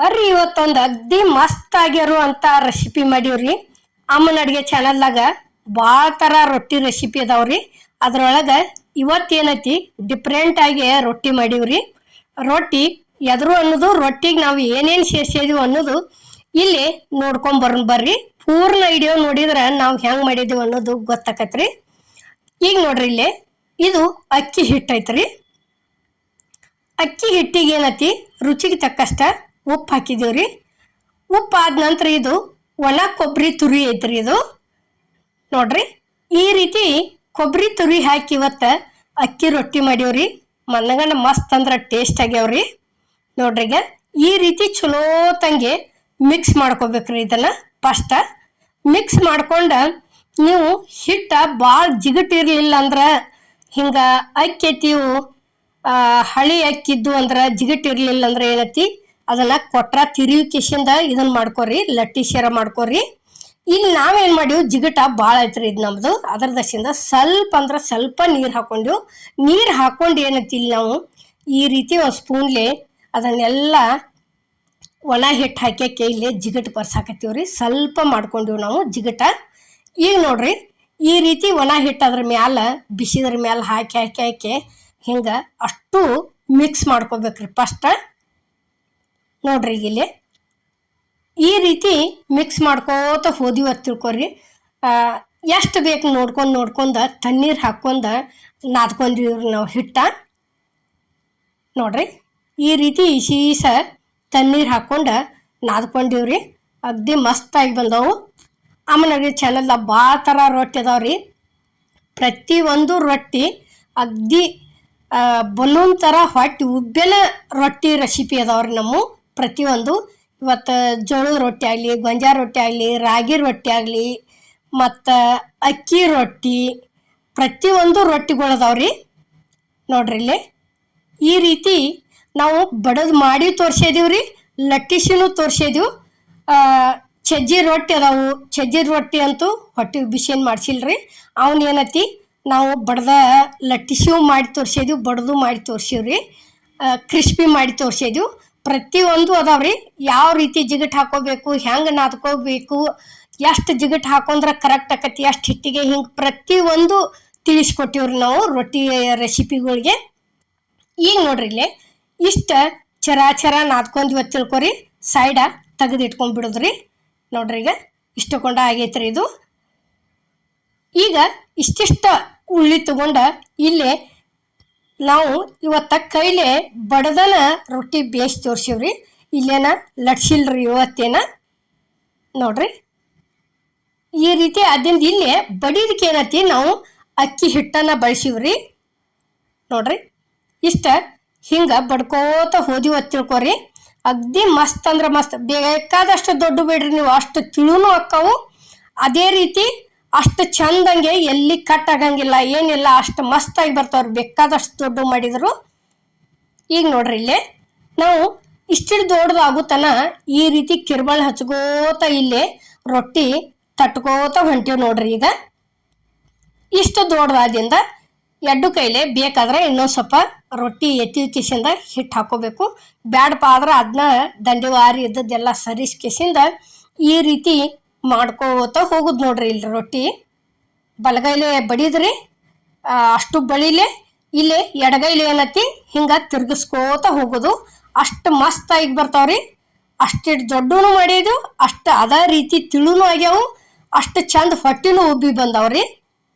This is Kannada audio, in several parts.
ಬರ್ರಿ ಇವತ್ತೊಂದು ಅಗ್ದಿ ಮಸ್ತ್ ಆಗ್ಯಾರು ಅಂತ ರೆಸಿಪಿ ಮಾಡೀವ್ರಿ. ಅಮ್ಮನ ಅಡುಗೆ ಚಾನಲ್ದಾಗ ಭಾಳ ಥರ ರೊಟ್ಟಿ ರೆಸಿಪಿ ಅದಾವ್ರಿ. ಅದ್ರೊಳಗೆ ಇವತ್ತೇನೈತಿ ಡಿಫ್ರೆಂಟ್ ಆಗಿ ರೊಟ್ಟಿ ಮಾಡೀವ್ರಿ. ರೊಟ್ಟಿ ಎದ್ರು ಅನ್ನೋದು ರೊಟ್ಟಿಗೆ ನಾವು ಏನೇನು ಸೇರಿಸಿದೀವಿ ಅನ್ನೋದು ಇಲ್ಲಿ ನೋಡ್ಕೊಂಬರೋಣ ಬರ್ರಿ. ಪೂರ್ಣ ವಿಡಿಯೋ ನೋಡಿದ್ರೆ ನಾವು ಹೆಂಗೆ ಮಾಡಿದೀವಿ ಅನ್ನೋದು ಗೊತ್ತಾಕತ್ರಿ. ಈಗ ನೋಡ್ರಿ ಇಲ್ಲಿ ಇದು ಅಕ್ಕಿ ಹಿಟ್ಟು ಐತ್ರಿ. ಅಕ್ಕಿ ಹಿಟ್ಟಿಗೆ ಏನೈತಿ ರುಚಿಗೆ ತಕ್ಕಷ್ಟ ಉಪ್ಪು ಹಾಕಿದೀವ್ರಿ. ಉಪ್ಪು ಆದ ನಂತರ ಇದು ಒಣ ಕೊಬ್ಬರಿ ತುರಿ ಐತ್ರಿ. ಇದು ನೋಡ್ರಿ ಈ ರೀತಿ ಕೊಬ್ಬರಿ ತುರಿ ಹಾಕಿ ಇವತ್ತು ಅಕ್ಕಿ ರೊಟ್ಟಿ ಮಾಡೀವ್ರಿ. ಮನಗಂಡ ಮಸ್ತ್ ಅಂದ್ರೆ ಟೇಸ್ಟ್ ಆಗ್ಯಾವ್ರಿ. ನೋಡ್ರಿ ಈಗ ಈ ರೀತಿ ಚಲೋ ತಂಗಿ ಮಿಕ್ಸ್ ಮಾಡ್ಕೋಬೇಕ್ರಿ. ಇದನ್ನು ಫಸ್ಟ್ ಮಿಕ್ಸ್ ಮಾಡ್ಕೊಂಡು ನೀವು ಹಿಟ್ಟು ಭಾಳ ಜಿಗಟಿರ್ಲಿಲ್ಲ ಅಂದ್ರೆ ಹಿಂಗೆ ಅಕ್ಕಿ ಐತಿವು ಹಳಿ ಅಕ್ಕಿದ್ದು ಅಂದ್ರೆ ಜಿಗಟಿರ್ಲಿಲ್ಲ ಅಂದ್ರೆ ಏನೈತಿ ಅದನ್ನ ಕೊಟ್ರ ತಿರುವಿ ಕಿಶಿಂದ ಇದನ್ನ ಮಾಡ್ಕೋರಿ, ಲಟ್ಟಿ ಶೇರ ಮಾಡ್ಕೋರಿ. ಇಲ್ಲಿ ನಾವೇನು ಮಾಡೀವಿ ಜಿಗಟ ಭಾಳ ಐತ್ರಿ ಇದು ನಮ್ದು. ಅದ್ರ ದಶಿಂದ ಸ್ವಲ್ಪ ಅಂದ್ರೆ ಸ್ವಲ್ಪ ನೀರು ಹಾಕೊಂಡಿವು. ನೀರು ಹಾಕೊಂಡು ಏನೈತಿ ಇಲ್ಲಿ ನಾವು ಈ ರೀತಿ ಒಂದು ಸ್ಪೂನ್ಲೆ ಅದನ್ನೆಲ್ಲ ಒಣ ಹಿಟ್ಟು ಹಾಕ್ಯಕ್ಕೆ ಇಲ್ಲಿ ಜಿಗಟ್ ಬರ್ಸಾಕತ್ತೀವ್ರಿ. ಸ್ವಲ್ಪ ಮಾಡ್ಕೊಂಡಿವಿ ನಾವು ಜಿಗಟ. ಈಗ ನೋಡ್ರಿ ಈ ರೀತಿ ಒಣ ಹಿಟ್ಟು ಅದ್ರ ಮ್ಯಾಲ ಬಿಸಿದ್ರ ಮ್ಯಾಲ ಹಾಕಿ ಹಾಕಿ ಹಾಕಿ ಹಿಂಗೆ ಅಷ್ಟು ಮಿಕ್ಸ್ ಮಾಡ್ಕೋಬೇಕ್ರಿ ಫಸ್ಟ್. ನೋಡ್ರಿ ಈಗ ಇಲ್ಲಿ ಈ ರೀತಿ ಮಿಕ್ಸ್ ಮಾಡ್ಕೋತ ಹೋದಿವಿ ಅಂತ ತಿಳ್ಕೊರಿ. ಎಷ್ಟು ಬೇಕು ನೋಡ್ಕೊಂಡು ತಣ್ಣೀರು ಹಾಕ್ಕೊಂಡು ನಾದ್ಕೊಂಡಿವ್ರಿ ನಾವು ಹಿಟ್ಟ. ನೋಡ್ರಿ ಈ ರೀತಿ ಇಸೀಸ ತಣ್ಣೀರು ಹಾಕ್ಕೊಂಡು ನಾದ್ಕೊಂಡಿವ್ರಿ. ಅಗ್ದಿ ಮಸ್ತಾಗಿ ಬಂದವು. ಅಮ್ಮನ ಅಡುಗೆ ಚಾನಲ್ದಾಗ ಭಾಳ ಥರ ರೊಟ್ಟಿ ಅದಾವ್ರಿ. ಪ್ರತಿಯೊಂದು ರೊಟ್ಟಿ ಅಗ್ದಿ ಬಲೂನ್ ಥರ ಹೊಟ್ಟಿ ಉಬ್ಬೇನ ರೊಟ್ಟಿ ರೆಸಿಪಿ ಅದಾವ್ರಿ ನಮ್ಮ ಪ್ರತಿಯೊಂದು. ಇವತ್ತು ಜೋಳದ ರೊಟ್ಟಿ ಆಗಲಿ, ಗೊಂಜಾಳ ರೊಟ್ಟಿ ಆಗಲಿ, ರಾಗಿ ರೊಟ್ಟಿ ಆಗಲಿ, ಮತ್ತು ಅಕ್ಕಿ ರೊಟ್ಟಿ, ಪ್ರತಿಯೊಂದು ರೊಟ್ಟಿಗಳು ಅದಾವ್ರಿ. ನೋಡ್ರಿ ಇಲ್ಲಿ ಈ ರೀತಿ ನಾವು ಬಡದು ಮಾಡಿ ತೋರಿಸಿದೀವ್ರಿ, ಲಟ್ಟಿಸಿನೂ ತೋರಿಸಿದೀವಿ. ಸಜ್ಜಿ ರೊಟ್ಟಿ ಅದಾವು. ಸಜ್ಜಿ ರೊಟ್ಟಿ ಅಂತೂ ಹೊಟ್ಟೆ ಬಿಸಿಯನ್ನು ಮಾಡಿಸಿಲ್ರಿ. ಅವನು ಏನೈತಿ ನಾವು ಬಡ್ದ ಲಟ್ಟಿಸಿವು ಮಾಡಿ ತೋರಿಸಿದ್ವಿ, ಬಡ್ದು ಮಾಡಿ ತೋರಿಸಿವ್ರಿ, ಕ್ರಿಸ್ಪಿ ಮಾಡಿ ತೋರಿಸಿದ್ವಿ. ಪ್ರತಿಯೊಂದು ಅದಾವ್ರಿ. ಯಾವ ರೀತಿ ಜಿಗಟ್ ಹಾಕೋಬೇಕು, ಹೆಂಗೆ ನಾದ್ಕೋಬೇಕು, ಎಷ್ಟು ಜಿಗಟ್ ಹಾಕೊಂಡ್ರೆ ಕರೆಕ್ಟ್ ಆಕತಿ, ಎಷ್ಟು ಹಿಟ್ಟಿಗೆ, ಹಿಂಗೆ ಪ್ರತಿಯೊಂದು ತಿಳಿಸ್ಕೊಟ್ಟಿವ್ರಿ ನಾವು ರೊಟ್ಟಿ ರೆಸಿಪಿಗಳಿಗೆ. ಈಗ ನೋಡ್ರಿ ಇಲ್ಲಿ ಇಷ್ಟ ಚರ ನಾದ್ಕೊಂಡ್ವಿ ತಿಳ್ಕೊರಿ. ಸೈಡ ತೆಗೆದು ಇಟ್ಕೊಂಡ್ಬಿಡೋದ್ರಿ. ನೋಡ್ರಿ ಈಗ ಇಷ್ಟಕೊಂಡ ಆಗೈತ್ರಿ ಇದು. ಈಗ ಇಷ್ಟಿಷ್ಟ ಉಳ್ಳಿ ತಗೊಂಡ ಇಲ್ಲೇ ನಾವು ಇವತ್ತ ಕೈಲೇ ಬಡದನ ರೊಟ್ಟಿ ಬೇಯಿಸಿ ತೋರಿಸಿವ್ರಿ. ಇಲ್ಲೇನ ಲಟ್ಸಿಲ್ರಿ ಇವತ್ತೇನ. ನೋಡ್ರಿ ಈ ರೀತಿ ಅದಿಂದ ಇಲ್ಲೇ ಬಡಿದಕ್ಕೆ ಏನೈತಿ ನಾವು ಅಕ್ಕಿ ಹಿಟ್ಟನ್ನು ಬಳಸಿವ್ರಿ. ನೋಡ್ರಿ ಇಷ್ಟ ಹಿಂಗೆ ಬಡ್ಕೋತ ಹೋದಿವಿ ಅಂತ ತಿಳ್ಕೊರಿ. ಅಗ್ದಿ ಮಸ್ತ್ ಅಂದ್ರೆ ಮಸ್ತ್. ಬೇಕಾದಷ್ಟು ದೊಡ್ಡ ಬೇಡ್ರಿ ನೀವು, ಅಷ್ಟು ತಿಳುನು ಅಕ್ಕವು. ಅದೇ ರೀತಿ ಅಷ್ಟು ಚಂದಂಗೆ ಎಲ್ಲಿ ಕಟ್ ಆಗಂಗಿಲ್ಲ ಏನಿಲ್ಲ, ಅಷ್ಟು ಮಸ್ತಾಗಿ ಬರ್ತಾವ್ರಿ ಬೇಕಾದಷ್ಟು ದೊಡ್ಡ ಮಾಡಿದ್ರು. ಈಗ ನೋಡ್ರಿ ಇಲ್ಲಿ ನಾವು ಇಷ್ಟಿಟ್ಟು ದೊಡ್ಡದಾಗುತ್ತಾನ ಈ ರೀತಿ ಕಿರ್ಬಾಳ್ ಹಚ್ಕೋತ ಇಲ್ಲೇ ರೊಟ್ಟಿ ತಟ್ಕೋತ ಹೊಂಟೀವಿ. ನೋಡ್ರಿ ಈಗ ಇಷ್ಟು ದೊಡ್ಡದಾದಿಂದ ಎಡ್ಡು ಕೈಲೇ ಬೇಕಾದ್ರೆ ಇನ್ನೊಂದು ಸ್ವಲ್ಪ ರೊಟ್ಟಿ ಎತ್ತಿ ಕಿಸಿಂದ ಹಿಟ್ಟು ಹಾಕೋಬೇಕು. ಬ್ಯಾಡಪ್ಪ ಆದ್ರೆ ಅದನ್ನ ದಂಡಿವಾರಿ ಇದ್ದದ್ದೆಲ್ಲ ಸರಿಸಿ ಕಿಸಿಂದ ಈ ರೀತಿ ಮಾಡ್ಕೋತ ಹೋಗುದು. ನೋಡ್ರಿ ಇಲ್ಲಿ ರೊಟ್ಟಿ ಬಲಗೈಲೆ ಬಡಿದ್ರಿ ಅಷ್ಟು ಬಳಿಲೆ, ಇಲ್ಲಿ ಎಡಗೈಲೆ ಏನತಿ ಹಿಂಗೆ ತಿರ್ಗಿಸ್ಕೋತ ಹೋಗೋದು. ಅಷ್ಟು ಮಸ್ತಾಗಿ ಬರ್ತಾವ್ರಿ. ಅಷ್ಟಿಟ್ಟು ದೊಡ್ಡನು ಮಾಡಿದ್ವು, ಅಷ್ಟು ಅದೇ ರೀತಿ ತಿಳುನು ಆಗ್ಯಾವು, ಅಷ್ಟು ಚಂದ ಹೊಟ್ಟಿನೂ ಉಬ್ಬಿ ಬಂದವ್ರಿ.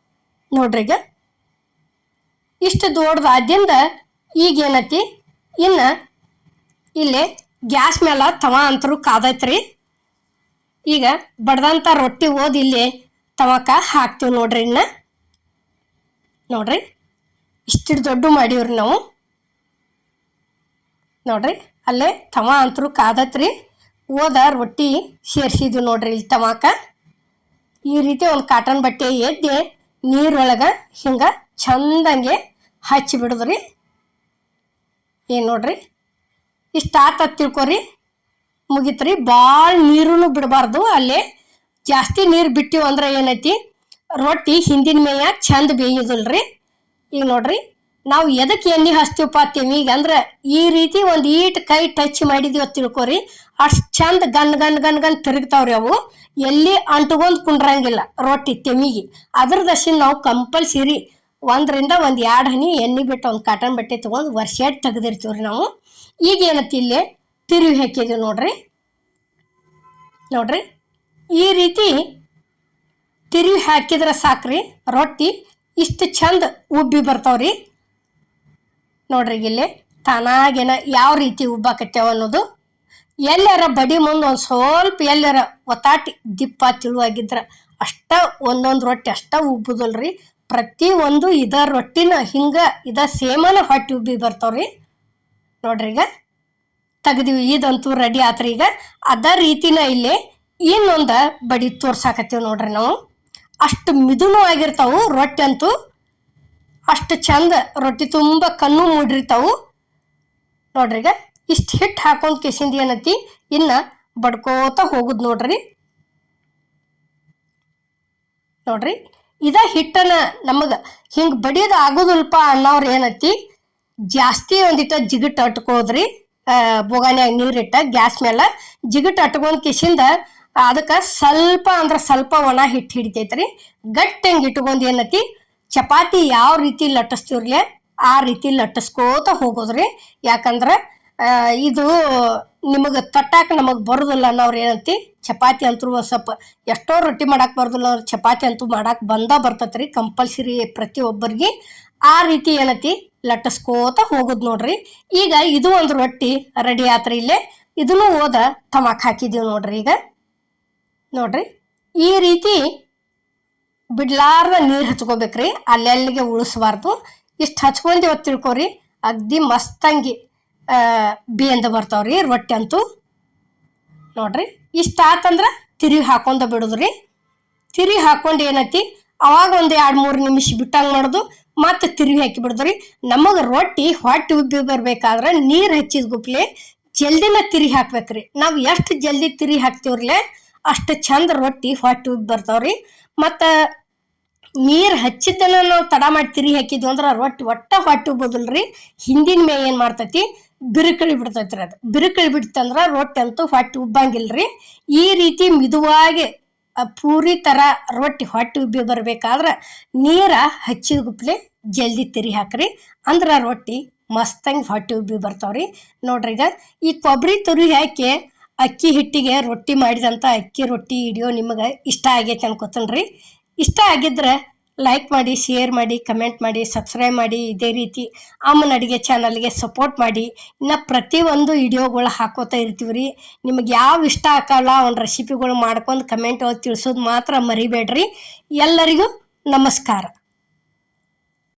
ನೋಡ್ರಿ ಈಗ ಇಷ್ಟು ದೊಡ್ಡದಾದ್ರಿಂದ ಈಗೇನತಿ ಇನ್ನು ಇಲ್ಲಿ ಗ್ಯಾಸ್ ಮೇಲೆ ತವ ಅಂತರೂ ಕಾದೈತ್ರಿ. ಈಗ ಬಡ್ದಂಥ ರೊಟ್ಟಿ ಓದಿ ಇಲ್ಲಿ ತವಕ ಹಾಕ್ತೀವಿ. ನೋಡ್ರಿ ಇನ್ನು ನೋಡ್ರಿ ಇಷ್ಟಿಟ್ಟು ದೊಡ್ಡ ಮಾಡೀವ್ರಿ ನಾವು. ನೋಡ್ರಿ ಅಲ್ಲೇ ತವ ಅಂತರೂ ಕಾದತ್ರಿ. ಓದ ರೊಟ್ಟಿ ಸೇರಿಸಿದ್ವಿ ನೋಡ್ರಿ ಇಲ್ಲಿ ತವಕ. ಈ ರೀತಿ ಒಂದು ಕಾಟನ್ ಬಟ್ಟೆ ಎದ್ದೆ ನೀರೊಳಗೆ ಹಿಂಗೆ ಚಂದಂಗೆ ಹಚ್ಚಿ ಬಿಡುದ್ರಿ. ಏನು ನೋಡ್ರಿ ಇಷ್ಟು ಆತ ತಿಳ್ಕೊರಿ, ಮುಗಿತ್ರಿ. ಭಾಳ ನೀರೂ ಬಿಡಬಾರ್ದು. ಅಲ್ಲೇ ಜಾಸ್ತಿ ನೀರು ಬಿಟ್ಟಿವು ಅಂದ್ರೆ ಏನೈತಿ ರೊಟ್ಟಿ ಹಿಂದಿನ ಮೇಯ ಚಂದ ಬೇಯೋದಿಲ್ರಿ. ಈಗ ನೋಡ್ರಿ ನಾವು ಎದಕ್ಕೆ ಎಣ್ಣೆ ಹಚ್ತೀವಪ್ಪ ತೆಮಿಗೆ ಅಂದ್ರೆ ಈ ರೀತಿ ಒಂದು ಈಟ್ ಕೈ ಟಚ್ ಮಾಡಿದೀವಿ ತಿಳ್ಕೊರಿ, ಅಷ್ಟು ಚಂದ ಗನ್ ಗನ್ ಗನ್ ಗನ್ ತಿರುಗ್ತಾವ್ರಿ. ಅವು ಎಲ್ಲಿ ಅಂಟ್ಕೊಂಡ್ ಕುಂಡ್ರಂಗಿಲ್ಲ ರೊಟ್ಟಿ ತೆಮಿಗೆ. ಅದ್ರ ದಶಿನ ನಾವು ಕಂಪಲ್ಸರಿ 1 ರಿಂದ 2 ಹನಿ ಎಣ್ಣೆ ಬಿಟ್ಟು ಒಂದು ಕಾಟನ್ ಬಟ್ಟೆ ತೊಗೊಂಡು ವರ್ಷೆಟ್ ತೆಗೆದಿರ್ತೀವ್ರಿ ನಾವು. ಈಗ ಏನತ್ತಿ ಇಲ್ಲಿ ತಿರುವಿ ಹಾಕಿದೀವಿ ನೋಡ್ರಿ. ಈ ರೀತಿ ತಿರುವಿ ಹಾಕಿದ್ರೆ ಸಾಕ್ರಿ, ರೊಟ್ಟಿ ಇಷ್ಟು ಚಂದ ಉಬ್ಬಿ ಬರ್ತಾವ್ರಿ. ನೋಡ್ರಿ ಇಲ್ಲಿ ತಾನಾಗೇನ ಯಾವ ರೀತಿ ಉಬ್ಬಾಕತ್ಯಾವ ಅನ್ನೋದು. ಎಲ್ಲಾರ ಬಡಿ ಮುಂದೆ ಒಂದು ಸ್ವಲ್ಪ ಎಲ್ಲಾರ ಒತ್ತಾಟಿ ದಿಪ್ಪ ತಿಳುವಾಗಿದ್ರ ಅಷ್ಟ ಒಂದೊಂದು ರೊಟ್ಟಿ ಅಷ್ಟ ಉಬ್ಬುದಲ್ರಿ. ಪ್ರತಿ ಒಂದು ಇದ ರೊಟ್ಟಿನ ಹಿಂಗ ಇದ ಸೇಮನ ಹೊಟ್ಟಿ ಉಬ್ಬಿ ಬರ್ತಾವ್ರಿ. ನೋಡ್ರಿ ಈಗ ತೆಗ್ದಿವಿ, ಇದಂತೂ ರೆಡಿ ಆತ್ರಿ. ಈಗ ಅದ ರೀತಿನ ಇಲ್ಲಿ ಇನ್ನೊಂದ ಬಡಿ ತೋರ್ಸಾಕತ್ತೀವಿ ನೋಡ್ರಿ ನಾವು. ಅಷ್ಟು ಮಿದುನು ಆಗಿರ್ತಾವು ರೊಟ್ಟಿ ಅಂತೂ, ಅಷ್ಟು ಚಂದ ರೊಟ್ಟಿ ತುಂಬ ಕಣ್ಣು ಮೂಡಿರ್ತಾವು. ನೋಡ್ರಿ ಈಗ ಇಷ್ಟು ಹಿಟ್ಟು ಹಾಕೊಂಡ್ ಕೆಸಿಂದ ಏನತಿ ಇನ್ನ ಬಡ್ಕೋತ ಹೋಗುದು ನೋಡ್ರಿ. ಇದ ಹಿಟ್ಟನ ನಮಗೆ ಹಿಂಗೆ ಬಡಿಯೋದು ಆಗೋದಿಲ್ಪ ಅನ್ನೋರು ಏನತಿ ಜಾಸ್ತಿ ಒಂದಿಟ್ಟ ಜಿಗಟ್ ಅಟ್ಕೋದ್ರಿ. ಬೋಗಾನ್ಯಾಗ ನೀರಿಟ್ಟ ಗ್ಯಾಸ್ ಮೇಲೆ ಜಿಗಟ್ ಅಟ್ಕೊಂಡ್ ಕಿಸಿಂದ ಅದಕ್ಕೆ ಸ್ವಲ್ಪ ಅಂದ್ರೆ ಸ್ವಲ್ಪ ಒಣ ಹಿಟ್ಟು ಹಿಡಿತೈತ್ರಿ. ಗಟ್ಟಿ ಹಂಗೆ ಇಟ್ಕೊಂಡ್ ಏನತಿ ಚಪಾತಿ ಯಾವ ರೀತಿ ಲಟ್ಟಿಸ್ತೀವ್ರಲೆ ಆ ರೀತಿ ಲಟ್ಟಿಸ್ಕೋತ ಹೋಗೋದ್ರಿ. ಯಾಕಂದ್ರೆ ಇದು ನಿಮಗೆ ತಟ್ಟಾಕ ನಮಗೆ ಬರೋದಿಲ್ಲ ಅನ್ನೋರು ಏನಂತಿ ಚಪಾತಿ ಅಂತೂ ಒಂದು ಸ್ವಲ್ಪ ಎಷ್ಟೋ ರೊಟ್ಟಿ ಮಾಡಕ್ಕೆ ಬರೋದಿಲ್ಲ ಅವ್ರು ಚಪಾತಿ ಅಂತೂ ಮಾಡಕ್ಕೆ ಬರ್ತೈತ್ರಿ ಕಂಪಲ್ಸರಿ ಪ್ರತಿಯೊಬ್ಬರಿಗೆ. ಆ ರೀತಿ ಏನತಿ ಲಟ್ಟಿಸ್ಕೋತ ಹೋಗೋದು ನೋಡ್ರಿ. ಈಗ ಇದು ಒಂದು ರೊಟ್ಟಿ ರೆಡಿ ಆತ್ರಿ. ಇಲ್ಲೇ ಇದನ್ನು ಓದ ತಮಾಕ್ ಹಾಕಿದೀವಿ ನೋಡ್ರಿ. ಈಗ ನೋಡ್ರಿ ಈ ರೀತಿ ಬಿಡ್ಲಾರ್ದ ನೀರು ಹಚ್ಕೋಬೇಕ್ರಿ, ಅಲ್ಲೆಲ್ಲಿಗೆ ಉಳಿಸ್ಬಾರ್ದು. ಇಷ್ಟು ಹಚ್ಕೊಂಡೇವ ತಿಳ್ಕೊರಿ ಅಗ್ದಿ ಮಸ್ತಂಗಿ ಬೇಂದ ಬರ್ತಾವ್ರಿ ರೊಟ್ಟಿ ಅಂತೂ. ನೋಡ್ರಿ ಇಷ್ಟ ಆತಂದ್ರೆ ತಿರುವಿ ಹಾಕೊಂಡ ಬಿಡುದ್ರಿ. ತಿರುವಿ ಹಾಕೊಂಡು ಏನೈತಿ ಅವಾಗ ಒಂದು 2-3 ನಿಮಿಷ ಬಿಟ್ಟಂಗೆ ಮಾಡೋದು, ಮತ್ತೆ ತಿರುವಿ ಹಾಕಿ ಬಿಡುದ್ರಿ. ನಮಗೆ ರೊಟ್ಟಿ ಹೊಟ್ಟಿ ಉಬ್ಬಿ ಬರ್ಬೇಕಾದ್ರೆ ನೀರು ಹಚ್ಚಿದ ಗುಪ್ಲೆ ಜಲ್ದಿನ ತಿರುವಿ ಹಾಕ್ಬೇಕ್ರಿ. ನಾವು ಎಷ್ಟು ಜಲ್ದಿ ತಿರುವಿ ಹಾಕ್ತಿವ್ರಲೆ ಅಷ್ಟು ಚಂದ ರೊಟ್ಟಿ ಹೊಟ್ಟಿ ಉಬ್ಬಿ ಬರ್ತಾವ್ರಿ. ಮತ್ತು ನೀರು ಹಚ್ಚಿದ್ದನ್ನ ನಾವು ತಡ ಮಾಡಿ ತಿರುವಿ ಹಾಕಿದ್ವಿ ಅಂದ್ರೆ ರೊಟ್ಟಿ ಹೊಟ್ಟಿ ಉಬ್ಬೋದಿಲ್ರಿ. ಹಿಂದಿನ ಮೇ ಏನು ಮಾಡ್ತೈತಿ ಬಿರುಕಳಿ ಬಿಡ್ತೈತ್ರಿ. ಅದು ಬಿರುಕಳಿ ಬಿಡ್ತಂದ್ರೆ ರೊಟ್ಟಿ ಅಂತೂ ಹೊಟ್ಟಿ ಉಬ್ಬಂಗಿಲ್ರಿ. ಈ ರೀತಿ ಮಿದುವಾಗಿ ಪೂರಿ ಥರ ರೊಟ್ಟಿ ಹೊಟ್ಟಿ ಉಬ್ಬಿ ಬರ್ಬೇಕಾದ್ರೆ ನೀರ ಹಚ್ಚಿದ ಗುಪ್ಲೆ ಜಲ್ದಿ ತಿರುವಿ ಹಾಕ್ರಿ, ಅಂದ್ರೆ ರೊಟ್ಟಿ ಮಸ್ತಂಗೆ ಹೊಟ್ಟಿ ಉಬ್ಬಿ ಬರ್ತಾವ್ರಿ. ನೋಡ್ರಿ ಈಗ ಈ ಕೊಬ್ಬರಿ ತುರಿ ಹಾಕಿ ಅಕ್ಕಿ ಹಿಟ್ಟಿಗೆ ರೊಟ್ಟಿ ಮಾಡಿದಂಥ ಅಕ್ಕಿ ರೊಟ್ಟಿ ವಿಡಿಯೋ ನಿಮಗೆ ಇಷ್ಟ ಆಗೈತೆ ಅನ್ಕೋತೇನ್ರಿ. ಇಷ್ಟ ಆಗಿದ್ರೆ ಲೈಕ್ ಮಾಡಿ, ಶೇರ್ ಮಾಡಿ, ಕಮೆಂಟ್ ಮಾಡಿ, ಸಬ್ಸ್ಕ್ರೈಬ್ ಮಾಡಿ. ಇದೇ ರೀತಿ ಅಮ್ಮನ ಅಡುಗೆ ಚಾನಲ್ಗೆ ಸಪೋರ್ಟ್ ಮಾಡಿ. ಇನ್ನು ಪ್ರತಿಯೊಂದು ವಿಡಿಯೋಗಳು ಹಾಕೋತಾ ಇರ್ತೀವಿ ರೀ. ನಿಮಗೆ ಯಾವ ಇಷ್ಟ ಆಗಲ್ಲ ಒಂದು ರೆಸಿಪಿಗಳು ಮಾಡ್ಕೊಂಡು ಕಮೆಂಟ್ ತಿಳಿಸೋದು ಮಾತ್ರ ಮರಿಬೇಡ್ರಿ. ಎಲ್ಲರಿಗೂ ನಮಸ್ಕಾರ.